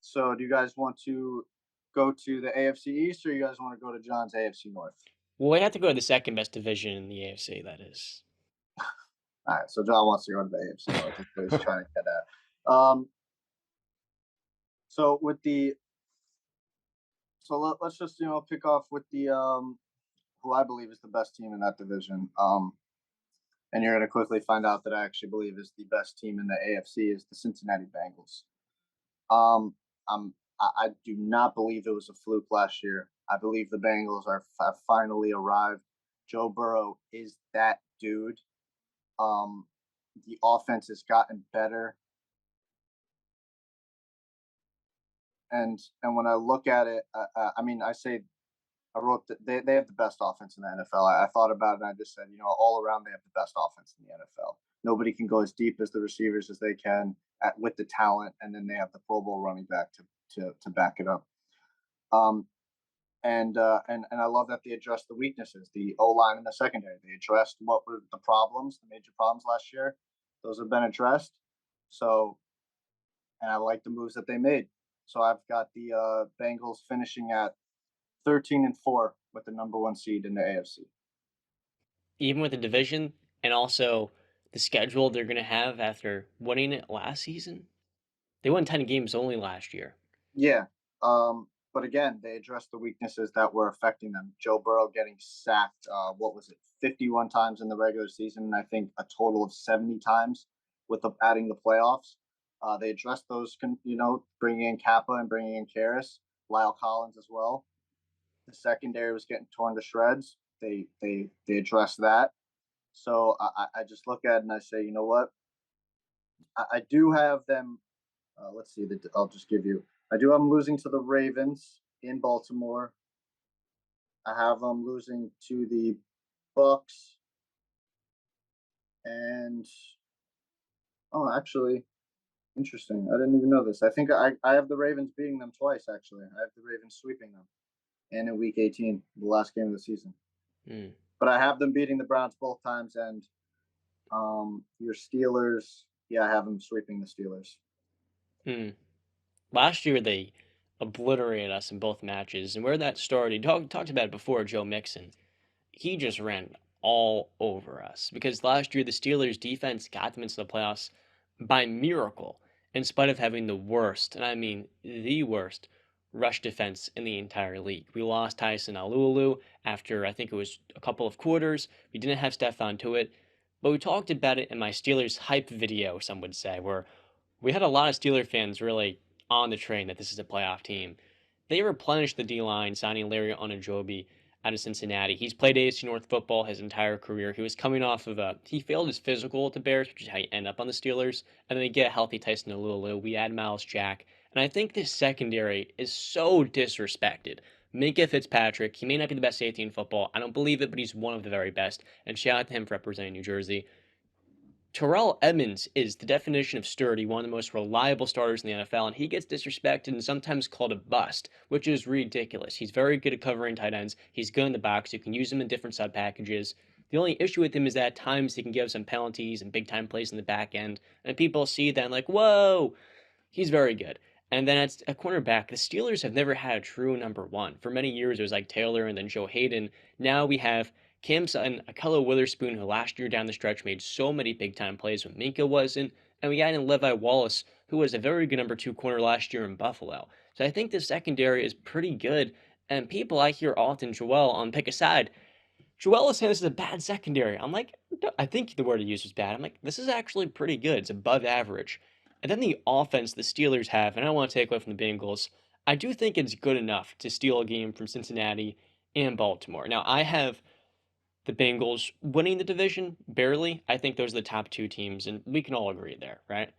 So do you guys want to go to the AFC East or you guys want to go to John's AFC North? Well, we have to go to the second best division in the AFC, that is. All right, so John wants to go to the AFC North. That's what he's trying to get at. So with the let's just pick off with the who I believe is the best team in that division. And you're going to quickly find out that I actually believe is the best team in the AFC is the Cincinnati Bengals. Um, I do not believe it was a fluke last year. I believe the Bengals have finally arrived. Joe Burrow is that dude. Um, the offense has gotten better, and when I look at it, I mean, I wrote that they have the best offense in the NFL. I thought about it and I just said, all around they have the best offense in the NFL. Nobody can go as deep as the receivers as they can with the talent, and then they have the Pro Bowl running back to back it up. Um, and I love that they addressed the weaknesses, the O line and the secondary. They addressed what were the problems, the major problems last year. Those have been addressed. So, and I like the moves that they made. So I've got the Bengals finishing at 13-4 with the number one seed in the AFC. Even with the division and also the schedule they're going to have after winning it last season. They won 10 games only last year. Yeah. But again, they addressed the weaknesses that were affecting them. Joe Burrow getting sacked, what was it, 51 times in the regular season, and I think a total of 70 times with adding the playoffs. They addressed those, bringing in Kappa and bringing in Karras, Lyle Collins as well. The secondary was getting torn to shreds. They addressed that. So I just look at it and I say, you know what? I do have them. Let's see. I'll just give you. I do have them losing to the Ravens in Baltimore. I have them losing to the Bucks, and actually, interesting. I didn't even know this. I think I have the Ravens beating them twice. Actually, I have the Ravens sweeping them, and in Week 18, the last game of the season. Mm. But I have them beating the Browns both times, and your Steelers. Yeah, I have them sweeping the Steelers. Mm. Last year they obliterated us in both matches, and where that started, talked about it before. Joe Mixon, he just ran all over us because last year the Steelers defense got them into the playoffs by miracle, in spite of having the worst, and I mean the worst, rush defense in the entire league. We lost Tyson Alulu after I think it was a couple of quarters. We didn't have Stephon Tuitt, but we talked about it in my Steelers hype video, some would say, where we had a lot of Steeler fans really on the train that this is a playoff team. They replenished the D line, signing Larry Onajobi out of Cincinnati. He's played AFC North football his entire career. He was coming off of he failed his physical at the Bears, which is how you end up on the Steelers. And then they get a healthy Tyson Alulu. We add Miles Jack. And I think this secondary is so disrespected. Minka Fitzpatrick, he may not be the best safety in football. I don't believe it, but he's one of the very best. And shout out to him for representing New Jersey. Terrell Edmunds is the definition of sturdy, one of the most reliable starters in the NFL, and he gets disrespected and sometimes called a bust, which is ridiculous. He's very good at covering tight ends. He's good in the box. You can use him in different sub packages. The only issue with him is that at times he can give some penalties and big time plays in the back end, and people see that and like, whoa, he's very good. And then at a cornerback, the Steelers have never had a true number one. For many years, it was like Taylor and then Joe Hayden. Now we have Cam Sutton, Akello Witherspoon, who last year down the stretch made so many big time plays when Minka wasn't. And we got in Levi Wallace, who was a very good number two corner last year in Buffalo. So I think the secondary is pretty good. And people I hear often, Joel, on pick a side. Joel is saying this is a bad secondary. I'm like, I think the word he used was bad. I'm like, this is actually pretty good. It's above average. And then the offense the Steelers have, and I don't want to take away from the Bengals, I do think it's good enough to steal a game from Cincinnati and Baltimore. Now, I have the Bengals winning the division barely. I think those are the top two teams, and we can all agree there, right?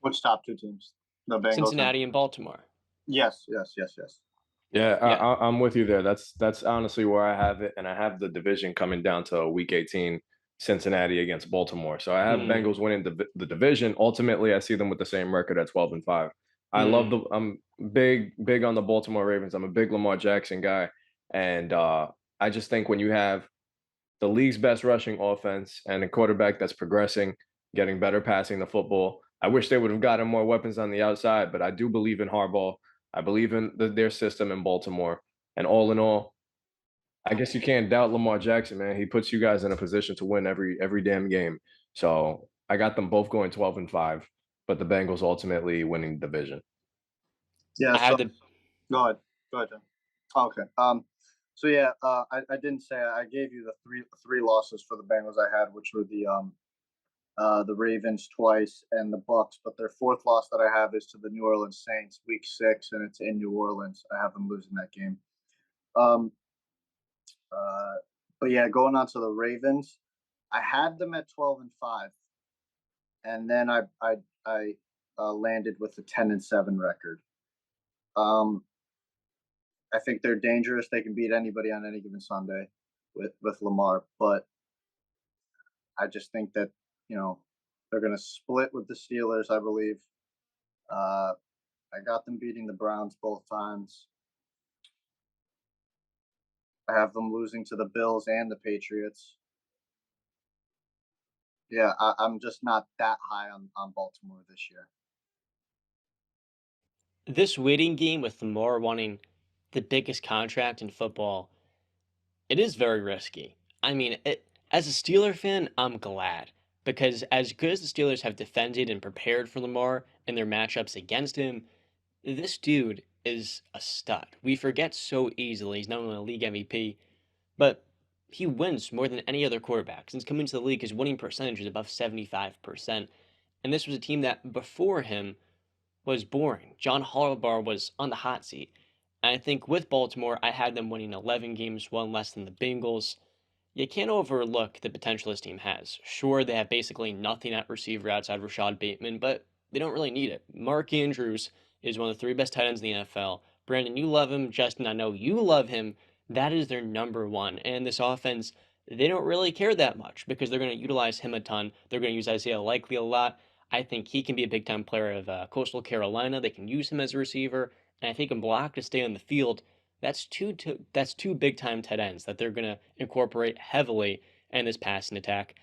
Which top two teams? The Bengals and Cincinnati and Baltimore. yes, yes, yes, yes. Yeah, Yeah. I'm with you there. That's honestly where I have it, and I have the division coming down to Week 18, Cincinnati against Baltimore. So I have Mm, Bengals winning the division. Ultimately, I see them with the same record at 12-5. mm. I'm big on the Baltimore Ravens. I'm a big Lamar Jackson guy, and I just think when you have the league's best rushing offense and a quarterback that's progressing, getting better passing the football, I wish they would have gotten more weapons on the outside, but I do believe in Harbaugh. I believe in their system in Baltimore. And all in all, I guess you can't doubt Lamar Jackson, man. He puts you guys in a position to win every damn game. So I got them both going 12-5, but the Bengals ultimately winning the division. Yeah. I So had the go ahead. Go ahead, Jim. Okay. So yeah, I didn't say I gave you the three losses for the Bengals I had, which were the Ravens twice and the Bucks. But their fourth loss that I have is to the New Orleans Saints, Week 6, and it's in New Orleans. I have them losing that game. Um, uh, but yeah, going on to the Ravens, I had them at 12-5, and then I landed with a 10-7 record. Um, I think they're dangerous. They can beat anybody on any given Sunday with Lamar, but I just think that they're going to split with the Steelers. I believe. Uh, I got them beating the Browns both times. I have them losing to the Bills and the Patriots. Yeah, I'm just not that high on Baltimore this year. this waiting game with Lamar wanting the biggest contract in football, it is very risky. I mean, as a Steeler fan, I'm glad because as good as the Steelers have defended and prepared for Lamar in their matchups against him, this dude is a stud. We forget so easily he's not only a league MVP, but he wins more than any other quarterback. Since coming to the league, his winning percentage is above 75%. And this was a team that before him was boring. John Harbaugh was on the hot seat. And I think with Baltimore, I had them winning 11 games, one less than the Bengals. You can't overlook the potential this team has. Sure, they have basically nothing at receiver outside Rashad Bateman, but they don't really need it. Marc Andrews is one of the three best tight ends in the NFL. Brandon, you love him. Justin, I know you love him. That is their number one. And this offense, they don't really care that much because they're going to utilize him a ton. They're going to use Isaiah Likely a lot. I think he can be a big time player of Coastal Carolina. They can use him as a receiver, and I think a block to stay on the field. That's two big time tight ends that they're gonna incorporate heavily in this passing attack.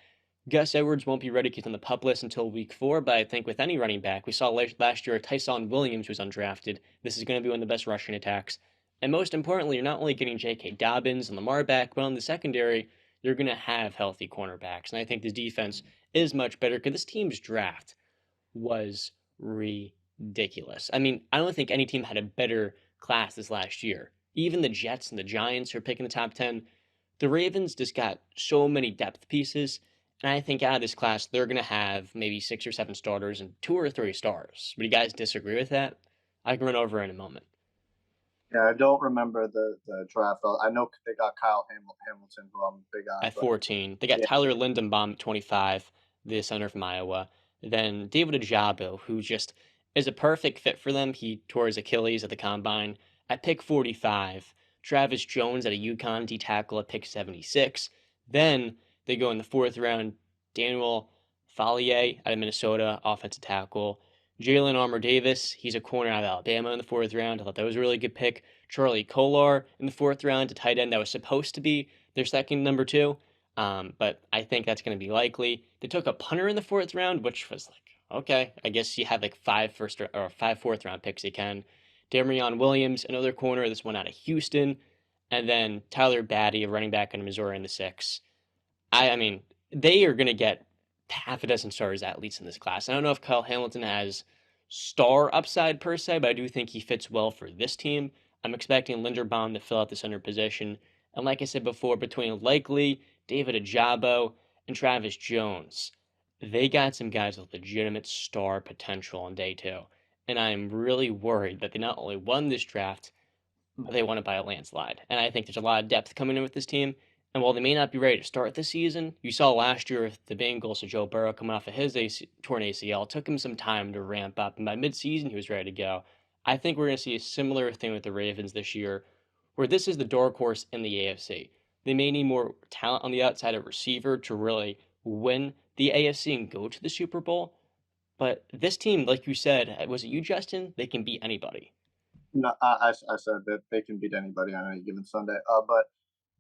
Gus Edwards won't be ready to get on the pup list until week 4, but I think with any running back, we saw last year Tyson Williams was undrafted. This is going to be one of the best rushing attacks. And most importantly, you're not only getting J.K. Dobbins and Lamar back, but in the secondary, you're going to have healthy cornerbacks. And I think this defense is much better because this team's draft was ridiculous. I mean, I don't think any team had a better class this last year. Even the Jets and the Giants who are picking the top 10, the Ravens just got so many depth pieces. And I think out of this class, they're going to have maybe 6 or 7 starters and 2 or 3 stars. Would you guys disagree with that? I can run over in a moment. Yeah, I don't remember the draft. I know they got Kyle Hamilton, who I'm big on. At But 14. They got yeah, Tyler Lindenbaum at 25, the center from Iowa. Then David Ajabo, who just is a perfect fit for them. He tore his Achilles at the combine. At pick 45, Travis Jones at a UConn D tackle at pick 76. Then they go in the 4th round, Daniel Fallier out of Minnesota, offensive tackle. Jalen Armour Davis, he's a corner out of Alabama in the 4th round. I thought that was a really good pick. Charlie Kolar in the 4th round, a tight end that was supposed to be their second number 2. But I think that's going to be likely. They took a punter in the 4th round, which was like, okay, I guess you have like 5 4th round picks you can. Damian Williams, another corner, this one out of Houston, and then Tyler Batty, a running back in Missouri in the 6. I mean, they are going to get half a dozen stars at least in this class. I don't know if Kyle Hamilton has star upside per se, but I do think he fits well for this team. I'm expecting Linderbaum to fill out the center position. And like I said before, between Likely, David Ajabo, and Travis Jones, they got some guys with legitimate star potential on day 2. And I'm really worried that they not only won this draft, but they won it by a landslide. And I think there's a lot of depth coming in with this team. And while they may not be ready to start this season, you saw last year with the Bengals, so Joe Burrow coming off of his torn ACL, it took him some time to ramp up, and by midseason he was ready to go. I think we're going to see a similar thing with the Ravens this year, where this is the dark horse in the AFC. They may need more talent on the outside of receiver to really win the AFC and go to the Super Bowl. But this team, like you said, was it you, Justin? They can beat anybody. no, I said that they can beat anybody on any given Sunday. But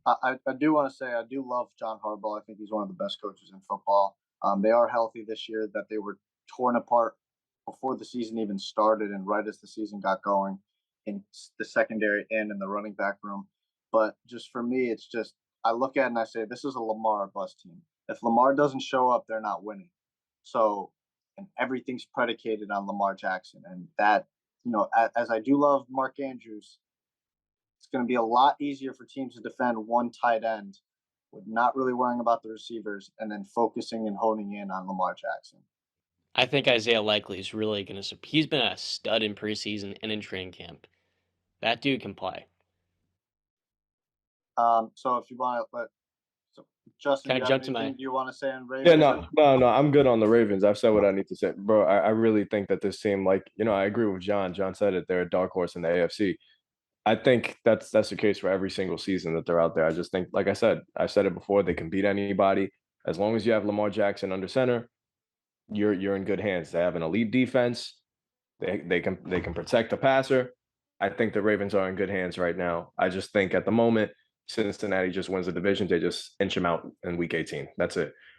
I do want to say I do love John Harbaugh. I think he's one of the best coaches in football. They are healthy this year. That they were torn apart before the season even started and right as the season got going in the secondary and in the running back room. But just for me, it's just I look at it and I say this is a Lamar bust team. If Lamar doesn't show up, they're not winning. So, and everything's predicated on Lamar Jackson, and that as I do love Marc Andrews, it's going to be a lot easier for teams to defend one tight end with not really worrying about the receivers and then focusing and honing in on Lamar Jackson. I think Isaiah Likely is really going to. He's been a stud in preseason and in training camp. That dude can play. So if you want to let so Justin, Can do I you have jump to anything my? you want to say on Yeah, Ravens? no, I'm good on the Ravens. I've said what I need to say, bro. I really think that this team, like, I agree with John. John said it. They're a dark horse in the AFC. I think that's the case for every single season that they're out there. I just think, like I've said it before, they can beat anybody as long as you have Lamar Jackson under center. You're in good hands. They have an elite defense. They can protect the passer. I think the Ravens are in good hands right now. I just think at the moment Cincinnati just wins the division. They just inch them out in week 18. That's it.